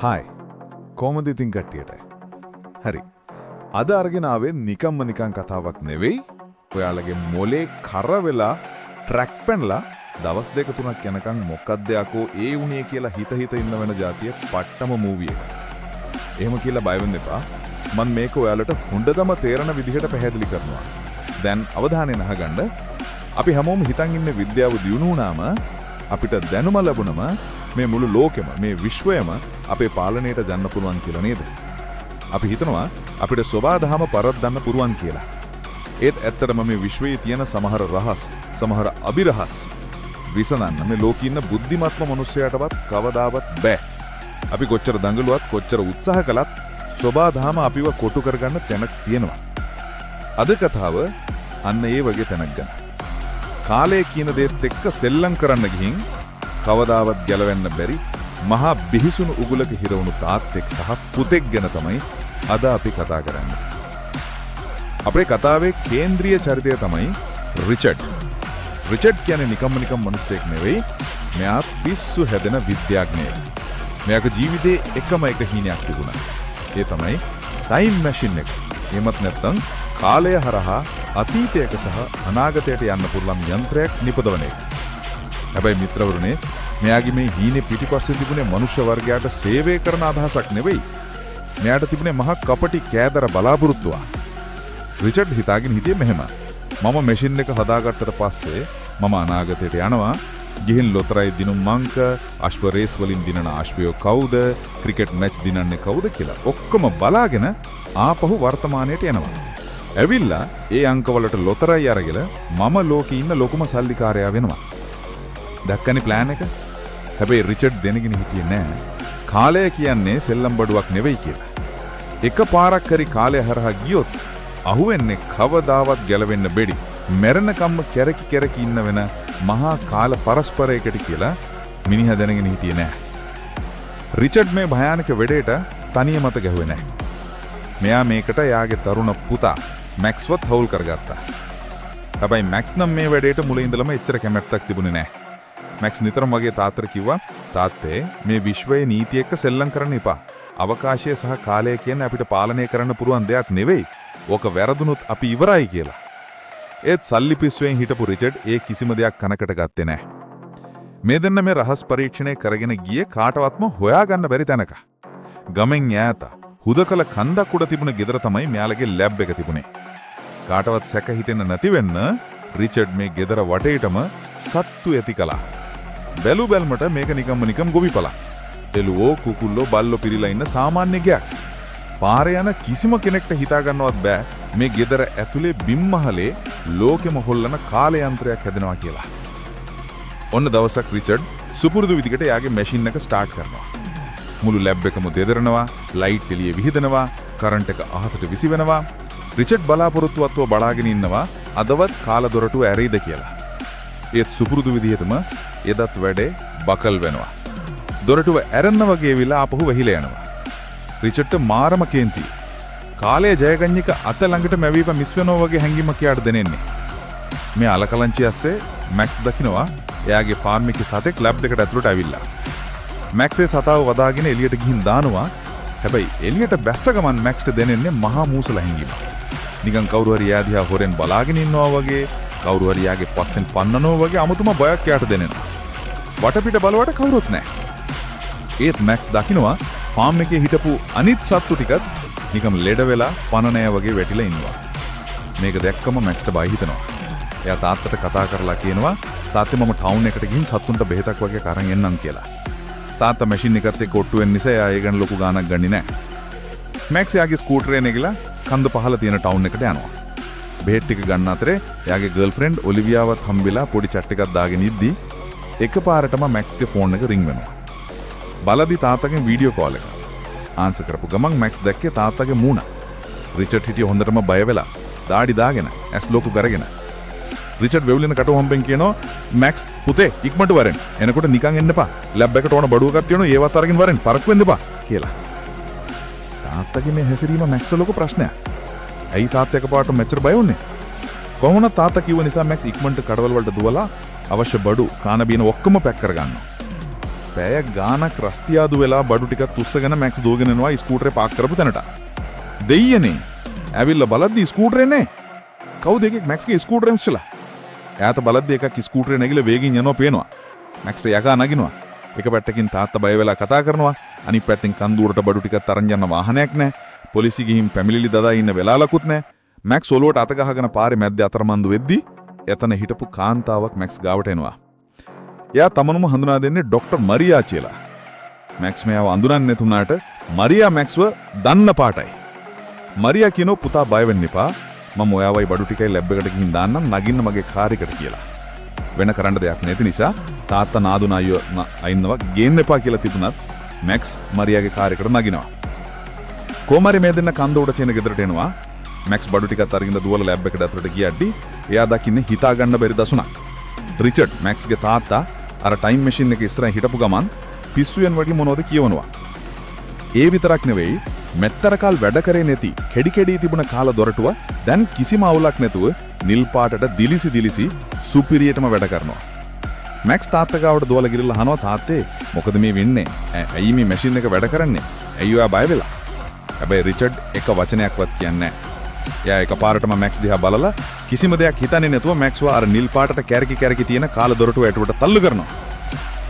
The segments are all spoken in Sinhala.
හායි කොහොමද ඉතින් කට්ටියට? හරි. අද අරගෙන ආවේ නිකම්ම නිකං කතාවක් නෙවෙයි. ඔයාලගේ මොලේ කර වෙලා ට්‍රැක් පැනලා දවස් දෙක තුනක් යනකම් මොකක්ද යකෝ ඒ උනේ කියලා හිත ඉන්න වෙන જાතිය පට්ටම මූවි එක. එහෙම කියලා බය වෙන්න එපා. මම මේක ඔයාලට හොඳටම තේරෙන විදිහට පැහැදිලි කරනවා. දැන් අවධානයෙන් අහගන්න. අපි හැමෝම හිතන් ඉන්නේ විද්‍යාව දියුණු වුණාම අපිට දැනුම ලැබුණම මේ මුළු ලෝකෙම මේ විශ්වයම අපේ පාලනයට ගන්න පුළුවන් කියලා නේද? අපි හිතනවා අපිට සබාධම පරද්දන්න පුළුවන් කියලා. ඒත් ඇත්තටම මේ විශ්වයේ තියෙන සමහර රහස්, සමහර අභිරහස් විසඳන්න මේ ලෝකේ ඉන්න බුද්ධිමත්ම මිනිස්සයාටවත් කවදාවත් බෑ. අපි කොච්චර දඟලුවත් කොච්චර උත්සාහ කළත් සබාධම අපිව කොටු කරගන්න තැනක් තියෙනවා. අද කතාව අන්න ඒ වගේ තැනක් ගන්න. කාලය කියන දේත් එක්ක සෙල්ලම් කරන්න ගිහින් කවදාවත් ගැලවෙන්න බැරි මහා බිහිසුණු උගුලක හිරවුණු තාත්තෙක් සහ පුතෙක් ගැන තමයි අද අපි කතා කරන්නේ. අපේ කතාවේ කේන්ද්‍රීය චරිතය තමයි රිචඩ්. රිචඩ් කියන්නේ නිකම්ම මිනිස්සෙක් නෙවෙයි. මෙයා පිස්සු හැදෙන විද්‍යාඥයෙක්. මෙයාගේ ජීවිතේ එකම එක හීනයක් තිබුණා. ඒ තමයි ටයිම් මැෂින් එක. එහෙමත් නැත්නම් කාලය හරහා අතීතයක සහ අනාගතයට යන්න පුළුවන් යන්ත්‍රයක් නිපදවන එක. හැබැයි මිත්‍රවරුනේ මෙයාගේ මේ හීනේ පිටිපස්සේ තිබුණේ මනුෂ්‍ය වර්ගයාට සේවය කරන අදහසක් නෙවෙයි. මෙයාට තිබුණේ මහා කපටි කෑදර බලාපොරොත්තුවක්. රිචඩ් හිතාගෙන හිටියේ මෙහෙම. මම මැෂින් එක හදාගත්තට පස්සේ මම අනාගතයට යනවා. ගිහින් ලොතරැයි දිනුම් මංක, අශ්ව රේස් වලින් දිනන අශ්වයෝ කවුද, ක්‍රිකට් මැච් දිනන්නේ කවුද කියලා ඔක්කොම බලාගෙන ආපහු වර්තමානයට එනවා. ඇවිල්ලා ඒ අංකවලට ලොතරැයි අරගෙන මම ලෝකේ ඉන්න ලොකුම සල්ලිකාරයා වෙනවා. දැක්කනේ ප්ලෑන් එක? හැබැයි රිචඩ් දැනගෙන හිටියේ නෑ කාලය කියන්නේ සෙල්ලම් බඩුවක් නෙවෙයි කියලා. එක පාරක් හරි කාලය හරහා ගියොත් අහුවෙන්නේ කවදාවත් ගැලවෙන්න බැරි මැරෙනකම්ම කැරකි ඉන්න වෙන මහා කාල පරස්පරයකට කියලා මිනිහා දැනගෙන හිටියේ නෑ. රිචඩ් මේ භයානක වෙඩේට තනිය මත ගැහුවේ නෑ. මෙයා මේකට යාගේ තරුණ පුතා මැක්ස්වත් හවුල් කරගත්තා. හැබැයි මැක්ස් නම් මේ වැඩේට මුලින් ඉඳලම එච්චර කැමැත්තක් තිබුණේ නෑ. මැක්ස් නිතරම වගේ තාත්තට කිව්වා තාත්තේ මේ විශ්වයේ නීතිය එක්ක සෙල්ලම් කරන්න එපා. අවකාශය සහ කාලය කියන්නේ අපිට පාලනය කරන්න පුළුවන් දෙයක් නෙවෙයි. ඕක වැරදුනොත් අපි ඉවරයි කියලා. ඒත් සල්ලි පිස්සුවෙන් හිටපු රිචඩ් ඒ කිසිම දෙයක් කනකට ගත්තේ නැහැ. මේ දෙන්න මේ රහස් පරීක්ෂණය කරගෙන ගියේ කාටවත්ම හොයාගන්න බැරි තැනක. ගමෙන් ඈත හුදකල කන්දක් උඩ තිබුණ ගෙදර තමයි මෙයාලගේ ලැබ් එක තිබුණේ. කාටවත් සැක හිතෙන්න නැති වෙන්න රිචඩ් මේ ගෙදර වටේටම සත්තු ඇති කළා. බැලු බැල්මට මේක නිකම් ගොවිපලක්. එළුවෝ කුකුල්ලෝ බල්ලෝ පිරීලා ඉන්න සාමාන්‍ය ගයක්. පාරේ යන කිසිම කෙනෙක්ට හිතා ගන්නවත් බෑ මේ ගෙදර ඇතුලේ බිම්මහලේ ලෝකෙම හොල්ලන කාල යන්ත්‍රයක් හැදෙනවා කියලා. ඔන්න දවසක් රිචඩ් සුපුරුදු විදිහට යාගේ මැෂින් එක ස්ටාර්ට් කරනවා. මුළු ලැබ් එකම දෙදරනවා, ලයිට් එළිය විහිදෙනවා, කරන්ට් එක අහසට විසිවෙනවා. රිචඩ් බලාපොරොත්තුවත්ව බලාගෙන ඉන්නවා අදවත් කාල දොරටුව ඇරීද කියලා. ඒත් සුපුරුදු විදිහටම එදත් වැඩේ බකල් වෙනවා. දොරටුව ඇරෙන්න වගේ විලා ආපහු වෙහිලා යනවා. රිචඩ්ට මාරම කේන්ති. කාලය ජයගන්නික අත ළඟට මැවීම මිස් වෙනවා වගේ හැඟීමක් යාට දැනෙන්නේ. මේ අලකලංචි ඇස්සේ මැක්ස් දකින්නවා එයාගේ ෆාර්ම් එකේ සතෙක් ලැබ් එකට ඇතුළට ඇවිල්ලා. මැක්ස්ේ සතාව වදාගෙන එළියට ගිහින් දානවා. හැබැයි එළියට බැස්ස ගමන් මැක්ස්ට දැනෙන්නේ මහා මූසල හැඟීමක්. නිකන් කවුරු හරි එයා දිහා හොරෙන් බලාගෙන ඉන්නවා වගේ, කවුරු හරි එයාගේ පස්සෙන් පන්නනවා වගේ අමුතුම බයක් යාට දැනෙනවා. වටපිට බලවට කවුරුත් නැහැ. ඒත් මැක්ස් දකින්නවා ෆාම් එකේ හිටපු අනිත් සත්තු ටිකත් නිකම් ලෙඩ වෙලා පන නැහැ වගේ වැටිලා ඉන්නවා. මේක දැක්කම මැක්ස්ට බය හිතෙනවා. එයා තාත්තට කතා කරලා කියනවා තාත්තේ මම ටවුන් එකට ගිහින් සත්තුන්ට බෙහෙතක් වගේ අරන් එන්නම් කියලා. තාත්තා මැෂින් එකත් එක්ක ඔට්ටු වෙන නිසා එයා ඒ ගැන ලොකු ගාණක් ගන්නේ නැහැ. මැක්ස් එයාගේ ස්කූටරේ නැගිලා කන්ද පහළ තියෙන ටවුන් එකට යනවා. බෙහෙත් ටික ගන්න අතරේ එයාගේ ගර්ල්ෆ්‍රෙන්ඩ් ඔලිවියාවත් හම්බෙලා පොඩි චැට් එකක් දාගෙන ඉද්දි එකපාරටම මැක්ස්ගේ ෆෝන් එක රින් වෙනවා. බලදි තාත්තගෙන් වීඩියෝ කෝල් එක. ආන්සර් කරපු ගමන් මැක්ස් දැක්කේ තාත්තගේ මූණ. රිචඩ් හිටිය හොඳටම බය වෙලා, දාඩි දාගෙන, ඇස් ලොකු කරගෙන. රිචඩ් වෙවුලෙන කටුවම්බෙන් කියනවා මැක්ස් පුතේ ඉක්මනට වරෙන්. එනකොට නිකන් එන්න එපා. ලැබ් එකට ඕන බඩුවක්ක් තියෙනවා ඒවත් අරගෙන වරෙන්. පරක්කු වෙන්න එපා කියලා. තාත්තගේ මේ හැසිරීම මැක්ස්ට ලොකු ප්‍රශ්නයක්. ඇයි තාත්තා එකපාරට මෙච්චර බය වුනේ? කොහොමද තාත්තා කිව්ව නිසා මැක්ස් ඉක්මනට කඩවල වලට දුවලා අවශ්‍ය බඩු, කාන බීන ඔක්කොම පැක් කරගන්නවා. පැය ගානක් රස්තියාදු වෙලා බඩු ටිකක් උස්සගෙන මැක්ස් දුවගෙන යනවා ස්කූටරේ පාක් කරපු තැනට. දෙයියනේ. ඇවිල්ලා බලද්දි ස්කූටරේ නෑ. කවුද එකෙක් මැක්ස්ගේ ස්කූටරේ ඉස්සලා? ඈත බලද්දි එකක් ස්කූටරේ නැගිලා වේගින් යනවා පේනවා. මැක්ස්ට යකා නගිනවා. එක පැත්තකින් තාත්තා බය වෙලා කතා කරනවා. අනිත් පැත්තෙන් කන්දුරට බඩු ටිකක් තරන් යන වාහනයක් නැහැ. පොලිසිය ගිහින් පැමිණිලි දදා ඉන්න වෙලාවකුත් නැහැ. මැක්ස් ඔලුවට අත ගහගෙන පාරේ මැද්දේ අතරමංදු වෙද්දි එතන හිටපු කාන්තාවක් මැක්ස් ගාවට එනවා. එයා තමනුම හඳුනා දෙන්නේ ડોક્ટર මරියා කියලා. මැක්ස් මෙයාව අඳුරන්නේ නැතුණාට මරියා මැක්ස්ව දන්න පාටයි. මරියා කියනෝ පුතා බය වෙන්න එපා. මම ඔයාවයි බඩු ටිකයි ලැබ් එකට ගිහින් දාන්නම් නගින්න මගේ කාර් එකට කියලා. වෙන කරන්න දෙයක් නැති නිසා තාත්තා නාදුන අයියෝ අයින්නවා ගේන්න එපා කියලා තිබුණත් මැක්ස් මරියාගේ කාර් එකට නගිනවා. කොමාරි මේ දෙන්න කන්ද උඩ තියෙන ගෙදරට එනවා. මැක්ස් බඩු ටිකත් අරගෙන දුවලා ලැබ් එකට ඇතුළට ගියද්දි එයා දකින්නේ හිතා ගන්න බැරි දසුණක්. රිචඩ් මැක්ස්ගේ තාත්තා අර ටයිම් මැෂින් එක ඉස්සරහින් හිටපු ගමන් පිස්සුවෙන් වගේ මොනවද කියවනවා. ඒ විතරක් නෙවෙයි මෙත්තර කාල් වැඩ කරේ නැති කෙඩි කෙඩි තිබුණ කාල දොරටුව දැන් කිසිම අවුලක් නැතුව නිල් පාටට දිලිසි සුපිරියටම වැඩ කරනවා. මැක්ස් තාත්තා ගාවට දුවලා ගිරලා අහනවා තාත්තේ මොකද මේ වෙන්නේ? ඇයි මේ මැෂින් එක වැඩ කරන්නේ? ඇයි ඔයා බය වෙලා? හැබැයි රිචඩ් එක වචනයක්වත් කියන්නේ නැහැ. එයා එකපාරටම මැක්ස් දිහා බලලා කිසිම දෙයක් හිතන්නේ නැතුව මැක්ස්ව අර නිල් පාටට කැරකි තියෙන කාල දොරටුව ඇටුවට තල්ලු කරනවා.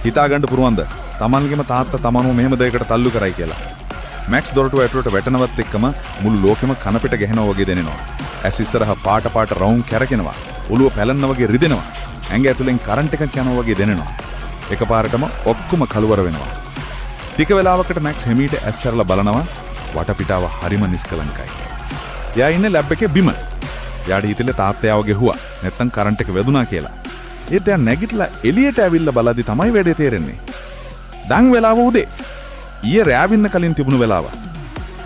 හිතා ගන්න පුරුවන්ද? Tamanගෙම තාත්තා Tamanව මෙහෙම දෙයකට තල්ලු කරයි කියලා. මැක්ස් දොරටුව ඇටුවට වැටෙනවත් එක්කම මුළු ලෝකෙම කනපිට ගැහෙනවා වගේ දැනෙනවා. ඇස් ඉස්සරහා පාට රවුම් කැරකෙනවා. ඔළුව පැලන්න වගේ රිදෙනවා. ඇඟ ඇතුලෙන් කරන්ට් එකක් යනවා වගේ දැනෙනවා. එකපාරටම ඔක්කොම කලවර වෙනවා. ටික වෙලාවකට මැක්ස් හැමීට ඇස් ඇරලා බලනවා. වටපිටාව හරිම නිස්කලංකයි. එයා ඉන්නේ ලැබ් එකේ බිම. එයාට හිතෙන්නේ තාත්තා යාව ගෙහුවා. නැත්තම් කරන්ට් එක වැදුනා කියලා. ඒත් එයා නැගිටලා එළියට ඇවිල්ලා බලද්දි තමයි වැඩේ තේරෙන්නේ. දැන් වෙලාව උදේ. ඊයේ රෑවින්න කලින් තිබුණු වෙලාව.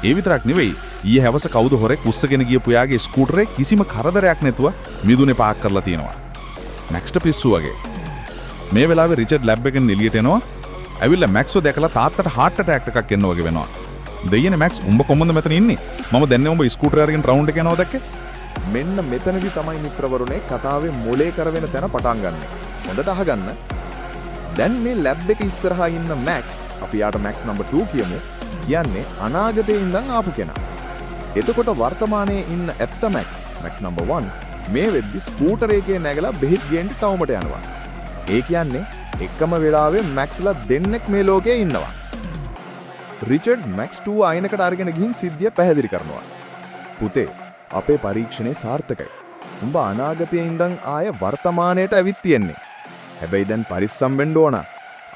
ඒ විතරක් නෙවෙයි ඊයේ හැවස කවුද හොරෙක් උස්සගෙන ගියපු යාගේ ස්කූටරේ කිසිම කරදරයක් නැතුව මිදුනේ පාක් කරලා තියෙනවා. මැක්ස්ට පිස්සු වගේ. මේ වෙලාවේ රිචඩ් ලැබ් එකෙන් එළියට එනවා. ඇවිල්ලා මැක්ස්ව දැකලා තාත්තට හાર્ට් ඇටැක් එකක් එන්න වගේ වෙනවා. දෙයියනේ මැක්ස් උඹ කොහොමද මෙතන ඉන්නේ? මම දැන්නේ උඹ ස්කූටර් අරගෙන රවුන්ඩ් එක යනවා දැක්කේ? මෙන්න මෙතනදි තමයි මිත්‍රවරුනේ කතාවේ මොලේ කරවෙන තැන පටන් ගන්න. හොඳට අහගන්න. දැන් මේ ලැබ් එක ඉස්සරහා ඉන්න මැක්ස්, අපි යාට මැක්ස් නම්බර් 2 කියමු. කියන්නේ අනාගතේ ඉඳන් ආපු කෙනා. එතකොට වර්තමානයේ ඉන්න ඇත්ත මැක්ස් නම්බර් 1 මේ වෙද්දි ස්කූටර් එකේ නැගලා බෙහෙත් ගේන්න ටවුමට යනවා. ඒ කියන්නේ එකම වෙලාවේ මැක්ස්ලා දෙන්නෙක් මේ ලෝකේ ඉන්නවා. රිචඩ් මැක්ස් 2 අයිනකට අරගෙන ගිහින් සිද්ධිය පැහැදිලි කරනවා. පුතේ, අපේ පරීක්ෂණේ සාර්ථකයි. උඹ අනාගතයේ ඉඳන් ආය වර්තමානයට ඇවිත් තියෙන්නේ. හැබැයි දැන් පරිස්සම් වෙන්න ඕන.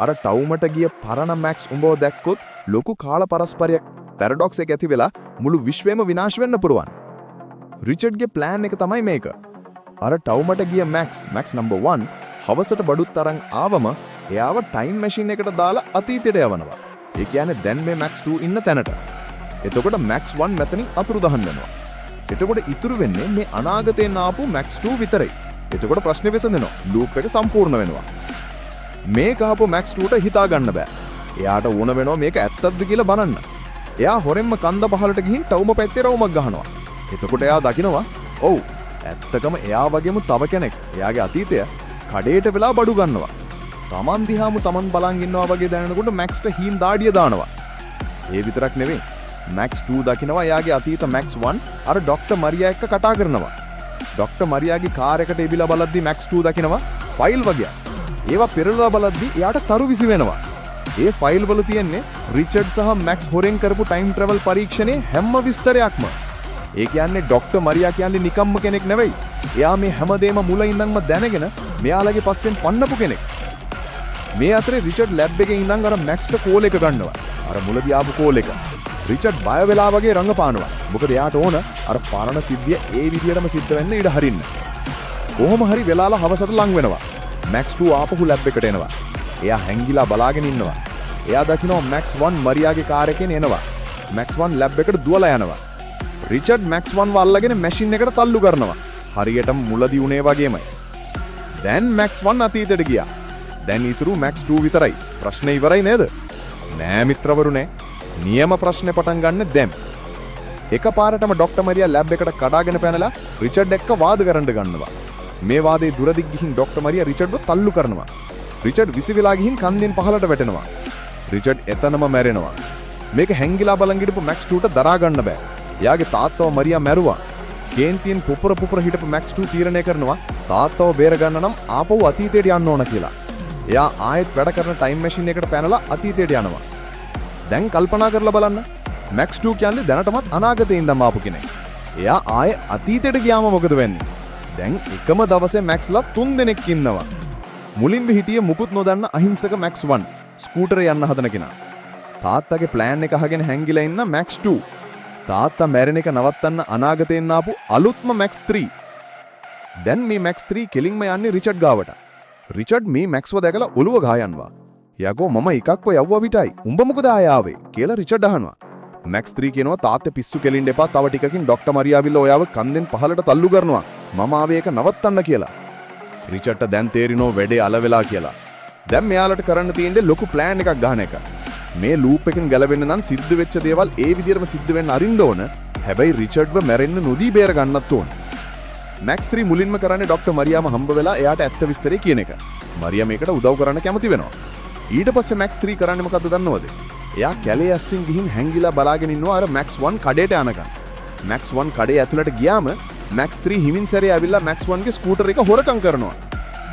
අර ටවුමට ගිය පරණ මැක්ස් උඹව දැක්කොත් ලොකු කාල පරස්පරයක් පැරඩොක්ස් එක ඇති වෙලා මුළු විශ්වයම විනාශ වෙන්න පුරුවන්. රිචඩ්ගේ ප්ලෑන් එක තමයි මේක. අර ටවුමට ගිය මැක්ස් නම්බර් 1 හවසට බඩුත් තරන් ආවම එයාව ටයිම් මැෂින් එකට දාලා අතීතයට යවනවා. ඒ කියන්නේ දැන් මේ මැක්ස් 2 ඉන්න තැනට. එතකොට මැක්ස් 1 මෙතනින් අතුරුදහන් වෙනවා. එතකොට ඉතුරු වෙන්නේ මේ අනාගතයෙන් ආපු මැක්ස් 2 විතරයි. එතකොට ප්‍රශ්නේ විසඳෙනවා. ලූප් එක සම්පූර්ණ වෙනවා. මේක ආපු මැක්ස් 2ට හිතා ගන්න බෑ. එයාට ඕන වෙනවා මේක ඇත්තක්ද කියලා බලන්න. එයා හොරෙන්ම කන්ද පහලට ගිහින් ටවුම පැත්තේ රවුමක් ගහනවා. එතකොට එයා දකිනවා ඔව් ඇත්තකම එයා වගේම තව කෙනෙක් එයාගේ අතීතය කඩේට වෙලා බඩු ගන්නවා. තමන් දිහාම තමන් බලන් ඉන්නවා වගේ දැනෙනකොට මැක්ස්ට හීන් දාඩිය දානවා. ඒ විතරක් නෙවෙයි මැක්ස් 2 දකිනවා එයාගේ අතීත මැක්ස් 1 අර ડોક્ટર මරියා එක්ක කතා කරනවා. ડોક્ટર මරියාගේ කාර් එකට එබිලා බලද්දි මැක්ස් 2 දකිනවා ෆයිල් වගේ. ඒවා පෙරලලා බලද්දි එයාට තරු විසි වෙනවා. ඒ ෆයිල් වල තියෙන්නේ රිචඩ් සහ මැක්ස් හොරෙන් කරපු ටයිම් ට්‍රැවල් පරීක්ෂණේ හැම විස්තරයක්ම. ඒ කියන්නේ ડોક્ટર මරියා කියන්නේ නිකම්ම කෙනෙක් නෙවෙයි. එයා මේ හැමදේම මුල ඉඳන්ම දැනගෙන මෙයාලගේ පස්සෙන් පන්නපු කෙනෙක්. මේ අතරේ රිචඩ් ලැබ් එකේ ඉඳන් අර මැක්ස්ට කෝල් එක ගන්නවා. අර මුලදී ආපු කෝල් එක. රිචඩ් බය වෙලා වගේ රඟපානවා. මොකද එයාට ඕන අර පරණ සිද්ධිය ඒ විදියටම සිද්ධ වෙන්න ඉඩ හරින්න. කොහොම හරි වෙලාලා හවසට ලඟ වෙනවා. මැක්ස් 2 ආපහු ලැබ් එකට එනවා. එයා හැංගිලා බලාගෙන ඉන්නවා. එයා දකිනවා මැක්ස් 1 මරියාගේ කාර් එකෙන් එනවා. මැක්ස් 1 ලැබ් එකට දුවලා යනවා. රිචඩ් මැක්ස් 1 වල්ලගෙන මැෂින් එකට තල්ලු කරනවා. හරියටම මුලදී උනේ වගේමයි. දැන් මැක්ස් 1 අතීතයට ගියා. දැන් ඉතුරු මැක්ස් 2 විතරයි. ප්‍රශ්නේ ඉවරයි නේද? නෑ මිත්‍රවරුනේ. නියම ප්‍රශ්නේ පටන් ගන්න දැන්. එකපාරටම ડોક્ટર මරියා ලැබ් එකට කඩාගෙන පැනලා රිචඩ් එක්ක වාද කරන්න ගන්නවා. මේ වාදේ දුරදිග් ගිහින් ડોક્ટર මරියා රිචඩ්ව තල්ලු කරනවා. රිචඩ් විසිවිලා ගිහින් කන්දෙන් පහලට වැටෙනවා. රිචඩ් එතනම මැරෙනවා. මේක හැංගිලා බලන් හිටපු මැක්ස් 2ට දරා ගන්න බෑ. එයාගේ තාත්තව මරියා මැරුවා. කේන්තියෙන් පුපුර මැක්ස් 2 තීරණය කරනවා තාත්තව බේර ගන්න නම් ආපහු අතීතයට යන්න ඕන කියලා. එයා ආයෙත් වැඩ කරන ටයිම් මැෂින් එකට පැනලා අතීතයට යනවා. දැන් කල්පනා කරලා බලන්න. මැක්ස් 2 කියන්නේ දැනටමත් අනාගතේ ඉඳන් ආපු කෙනෙක්. එයා ආයෙ අතීතයට ගියාම මොකද වෙන්නේ? දැන් එකම දවසේ මැක්ස්ලා 3 දෙනෙක් ඉන්නවා. මුලින්ම හිටියේ මුකුත් නොදන්න අහිංසක මැක්ස් 1 ස්කූටරේ යන්න හදන කෙනා. තාත්තගේ ප්ලෑන් එක අහගෙන හැංගිලා ඉන්න මැක්ස් 2. තාත්තා මැරෙන එක නවත්තන්න අනාගතයෙන් ආපු අලුත්ම මැක්ස් 3. දැන් මේ මැක්ස් 3 කෙලින්ම යන්නේ රිචඩ් ගාවට. රිචඩ් මේ මැක්ස්ව දැකලා ඔළුව ගහයන්වා. යකෝ මම එකක්ව යවුවා විතරයි. උඹ මොකද ආවේ කියලා රිචඩ් අහනවා. මැක්ස් 3 කියනවා තාත්තේ පිස්සු කෙලින්න එපා. තව ටිකකින් ડોක්ටර් මරියාවිල්ල ඔයාව කන්දෙන් පහලට තල්ලු කරනවා. මම ආවේ ඒක නවත්තන්න කියලා. රිචඩ්ට දැන් තේරිනෝ වැඩේ අල වෙලා කියලා. දැන් මෙයාලට කරන්න තියෙන්නේ ලොකු ප්ලෑන් එකක් ගන්න එක. මේ ලූප් එකෙන් ගැලවෙන්න නම් සිද්ධ වෙච්ච දේවල් ඒ විදිහටම සිද්ධ වෙන්න අරින්න ඕන. හැබැයි රිචඩ්ව මැරෙන්න නොදී බේර ගන්නත් ඕන. මැක්ස් 3 මුලින්ම කරන්නේ ડોක්ටර් මරියාම හම්බ වෙලා එයාට ඇත්ත විස්තරේ කියන එක. මරියා මේකට උදව් කරන්න කැමති වෙනවා. ඊට පස්සේ මැක්ස් 3 කරන්නේ මොකද්ද දන්නවද? එයා කැලේ ඇස්සින් ගිහින් හැංගිලා බලාගෙන ඉන්නවා අර මැක්ස් 1 කඩේට යනකම්. මැක්ස් 1 කඩේ ඇතුළට ගියාම මැක්ස් 3 හිමින් සැරේ ඇවිල්ලා මැක්ස් 1 ගේ ස්කූටර් එක හොරකම් කරනවා.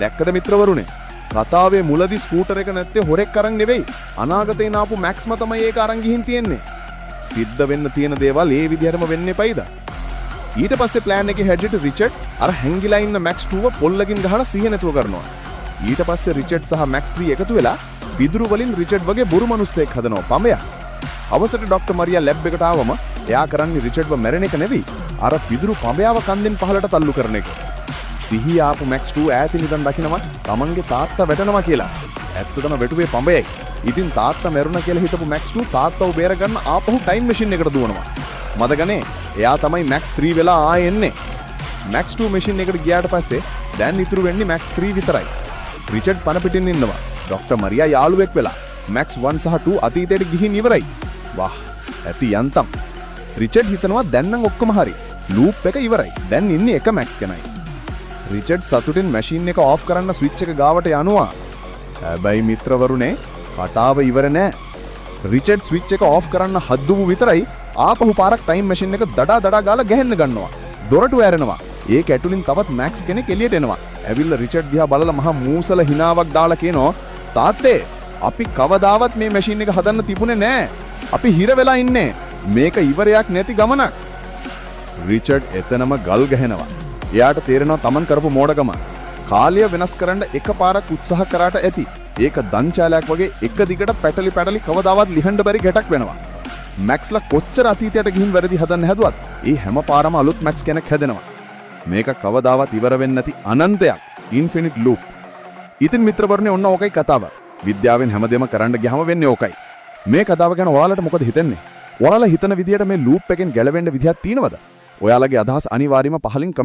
දැක්කද මිත්‍රවරුනේ? කතාවේ මුලදී ස්කූටර් එක නැත්තේ හොරෙක් අරන් නෙවෙයි. අනාගතේ නාපු මැක්ස්ම තමයි ඒක අරන් ගිහින් තියෙන්නේ. සිද්ධ වෙන්න තියෙන දේවල් ඒ විදිහටම වෙන්න එපයිද? ඊට පස්සේ ප්ලෑන් එකේ හැඩට රිචඩ් අර හැංගිලා ඉන්න මැක්ස් 2ව පොල්ලකින් ගහලා සිහිය නැතුව කරනවා. ඊට පස්සේ රිචඩ් සහ මැක්ස් 3 එකතු වෙලා පිදුරු වලින් රිචඩ් වගේ බොරු මිනිස්සෙක් හදනවා පඹයක්. අවසරට ડોක්ටර් මරියා ලැබ් එකට ආවම එයා කරන්නේ රිචඩ්ව මැරෙන එක නෙවෙයි. අර පිදුරු පඹයාව කන්දෙන් පහලට තල්ලු කරන එක. සිහිය ආපු මැක්ස් 2 ඈතින් ඉඳන් දකිනවා තමන්ගේ තාත්තා වැටෙනවා කියලා. ඇත්තටම වැටුවේ පඹයයි. ඉතින් තාත්තා මැරුණා කියලා හිතපු මැක්ස් 2 තාත්තව බේර ගන්න ආපහු ටයිම් මැෂින් එකට දුවනවා. මතකනේ එයා තමයි මැක්ස් 3 වෙලා ආයෙ එන්නේ. මැක්ස් 2 මැෂින් එකට ගියාට පස්සේ දැන් ඉතුරු වෙන්නේ මැක්ස් 3 විතරයි. රිචඩ් පන පිටින් ඉන්නවා. ડોක්ටර් මරියා යාළුවෙක් වෙලා. මැක්ස් 1 සහ 2 අතීතයට ගිහින් ඉවරයි. වාහ් ඇති යන්තම්. රිචඩ් හිතනවා දැන් නම් ඔක්කොම හරි. ලූප් එක ඉවරයි. දැන් ඉන්නේ එක මැක්ස් කෙනයි. රිචඩ් සතුටින් මැෂින් එක ඕෆ් කරන්න ස්විච් එක ගාවට යනවා. හැබැයි මිත්‍රවරුනේ කතාව ඉවර නෑ. රිචඩ් ස්විච් එක ඕෆ් කරන්න හද්දුමු විතරයි ආපහු පාරක් ටයිම් මැෂින් එක දඩා ගාලා ගැහෙන්න ගන්නවා. දොරටු ඇරෙනවා. ඒක ඇතුලින් තවත් මැක්ස් කෙනෙක් එළියට එනවා. ඇවිල්ලා රිචඩ් දිහා බලලා මහා මූසල හිනාවක් දාලා කියනවා තාත්තේ අපි කවදාවත් මේ මැෂින් එක හදන්න තිබුණේ නෑ. අපි හිර වෙලා ඉන්නේ. මේක ඉවරයක් නැති ගමනක්. රිචඩ් එතනම ගල් ගහනවා. එයාට තේරෙනවා තමන් කරපු මෝඩකම. කාලය වෙනස් කරන්න එකපාරක් උත්සාහ කරාට ඇති. ඒක දංචාලයක් වගේ එක දිගට පැටලි කවදාවත් ලිහන්න බැරි ගැටක් වෙනවා. මැක්ස්ලා කොච්චර අතීතයට ගිහින් වැරදි හදන්න හැදුවත් ඒ හැම පාරම අලුත් මැක්ස් කෙනෙක් හැදෙනවා. මේක කවදාවත් ඉවර වෙන්නේ නැති අනන්තයක්. Infinite loop. ඉතින් මිත්‍රවරුනි ඔන්න ඕකයි කතාව. විද්‍යාවෙන් හැමදේම කරන්න ගියාම වෙන්නේ ඕකයි. මේ කතාව ගැන ඔයාලට මොකද හිතෙන්නේ? ඔයාලා හිතන විදියට මේ ලූප් එකෙන් ගැලවෙන්න විදිහක් තියෙනවද? ඔයාලගේ අදහස් අනිවාර්යයෙන්ම පහලින් කමෙන්ට්